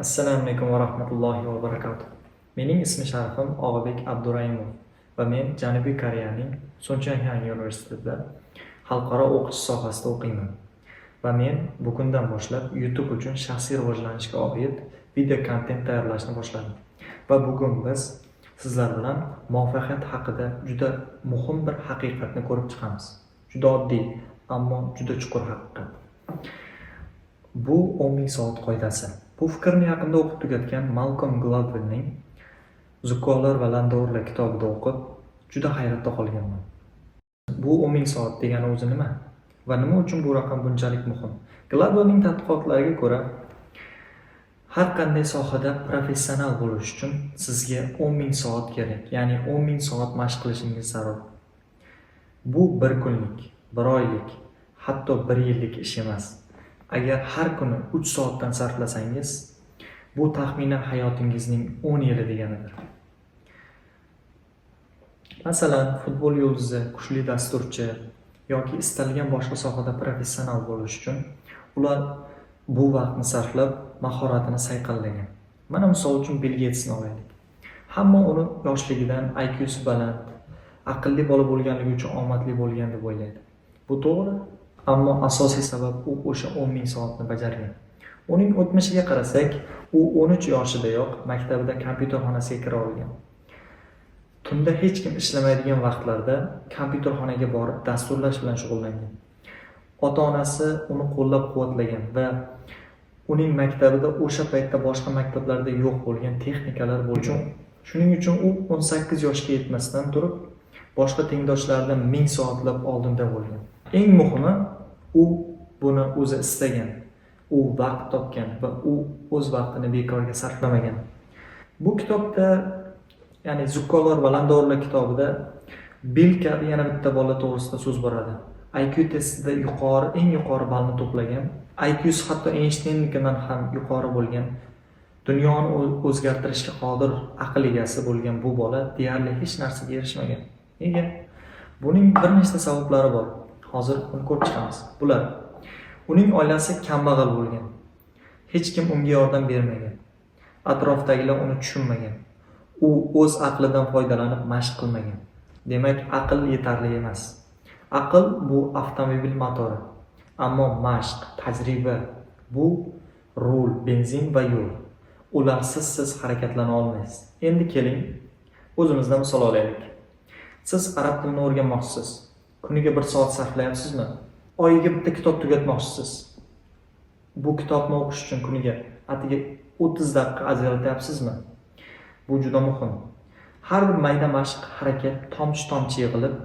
Assalomu alaykum va rahmatullohi va barakatuh. Mening ismi Sharifim Og'abek Abdurayimov va men Janubiy Koreyaning Suncheongan universitetida xalqaro o'qish sohasida o'qiyman. Va men bugundan boshlab YouTube uchun shaxsiy rivojlanishga oid video kontent tayyorlashni boshladim. Va bugun biz sizlar bilan muvaffaqiyat haqida juda muhim bir haqiqatni ko'rib chiqamiz. Juda oddiy, ammo juda chuqur haqiqat. Bu 10.000 soat qoidasi. Bu fikrni yaqinda o'qib tugatgan Malcolm Gladwellning Zukkolar va Landovrlar kitobida o'qib, juda hayratda qolganman. Bu 10.000 soat degani o'zi nima? Va nima uchun bu raqam bunchalik muhim? Gladwellning tadqiqotlariga ko'ra, har qanday sohada professional bo'lish uchun sizga 10.000 soat kerak, ya'ni 10.000 soat mashq qilishingiz zarur. Bu bir kunlik, bir oylik, hatto bir yillik ish emas. Agar har kuni 3 soatdan sarflasangiz, bu taxminan hayotingizning 10 yili deganidir. Masalan, futbol yulduzi, kuchli dasturchi yoki istalgan boshqa sohada professional bo'lish uchun ular bu vaqtni sarflab mahoratini sayqallagan. Mana misol uchun Bill Gatesni olaylik. Hamma uni yoshligidan IQsi baland, aqlli bola bo'lganligi uchun omadli bo'lgan deb o'ylaydi. Bu to'g'ri. Ammo asosiy sabab u o'sha 10.000 soatni bajargan. Uning o'tmishiga qarasak, u 13 yoshidayoq maktabida kompyuter xonasiga kira olgan. Tunda hech kim ishlamaydigan vaqtlarda kompyuter xonaga borib dasturlash bilan shug'ullangan. Ota-onasi uni qo'llab-quvvatlagan va uning maktabida o'sha paytda boshqa maktablarda yo'q bo'lgan texnikalar bo'lgan. Shuning uchun u 18 yoshga yetmasdan turib, boshqa tengdoshlaridan 1000 soatlab oldinda bo'lgan. Eng muhimi, u buni o'zi istagan, u vaqt topgan va u o'z vaqtini bekorga sarflamagan. Bu kitobda, ya'ni Zukkolar va Landovrlar kitobida Bill kabi yana bitta bola to'g'risida so'z boradi. IQ testida eng yuqori ballni to'plagan, IQsi hatto Einsteinnikidan ham yuqori bo'lgan, dunyoni o'zgartirishga qodir aql egasi bo'lgan bu bola deyarli hech narsaga erishmagan. Nega? Buning bir nechta sabablari bor. Hozir uni ko'rib chiqamiz. Bular: uning oilasi kambag'al bo'lgan. Hech kim unga yordam bermagan. Atrofdagilar uni tushunmagan. U o'z aqlidan foydalanib mashq qilmagan. Demak, aql yetarli emas. Aql bu avtomobil motori. Ammo mashq, tajriba bu rul, benzin va yo'l. Ularsiz siz harakatlana olmaysiz. Endi keling, o'zimizdan misol olaylik. Siz arab tilini o'rganmoqchisiz. Kuniga 1 soat sarflayapsizmi? Oyiga bitta kitob tugatmoqchisiz. Bu kitobni o'qish uchun kuniga atiga 30 daqiqa ajratyapsizmi? Bu juda muhim. Har bir mayda mashq, harakat tomchi-tomchi yig'ilib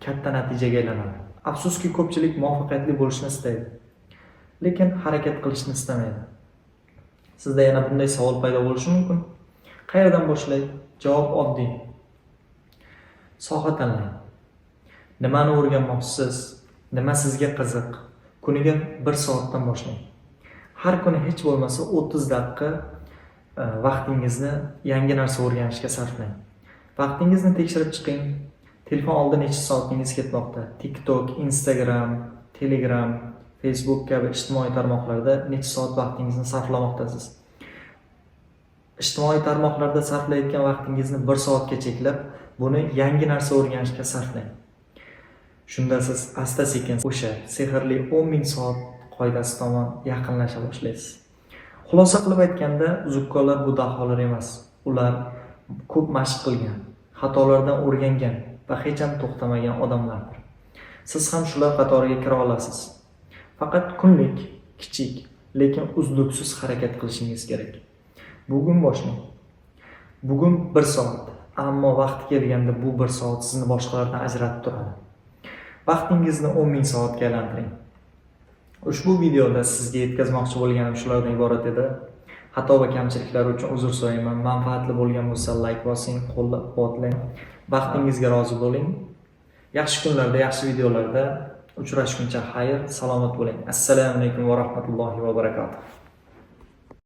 katta natijaga aylanadi. Afsuski, ko'pchilik muvaffaqiyatli bo'lishni istaydi, lekin harakat qilishni istamaydi. Sizda yana bunday savol paydo bo'lishi mumkin. Qayerdan boshlaydi? Javob oddiy. Soha tanlang. Nimani o'rganmoqchisiz? Nima sizga qiziq? Kuniga 1 soatdan boshlang. Har kuni hech bo'lmasa 30 daqiqa vaqtingizni yangi narsa o'rganishga sarflang. Vaqtingizni tekshirib chiqing. Telefon oldida necha soatingiz ketmoqda? TikTok, Instagram, Telegram, Facebook kabi ijtimoiy tarmoqlarda necha soat vaqtingizni sarflamoqdasiz? Ijtimoiy tarmoqlarda sarflayotgan vaqtingizni 1 soatga cheklab, buni yangi narsa o'rganishga sarflang. Shunda siz asta-sekin o'sha sehrli 10.000 soat qoidasi tomon yaqinlasha boshlaysiz. Xulosa qilib aytganda, zukkolar bu daholar emas. Ular ko'p mashq qilgan, xatolardan o'rgangan va hech ham to'xtamagan odamlardir. Siz ham shular qatoriga kira olasiz. Faqat kunlik, kichik, lekin uzluksiz harakat qilishingiz kerak. Bugun boshlang. Bugun 1 soat, ammo vaqti kelganda bu 1 soat sizni boshqalardan ajratib turadi. Vaqtingizni 10.000 soatga aylantiring. Ushbu videoda sizga yetkazmoqchi bo'lganim shulardan iborat edi. Xato va kamchiliklar uchun uzr so'rayman. Manfaatli bo'lgan bo'lsa like bosing, qo'llab-quvvatlang. Vaqtingizga rozi bo'ling. Yaxshi kunlarda, yaxshi videolarda uchrashguncha xayr, salomat bo'ling. Assalomu alaykum va rahmatullohi va barakatuh.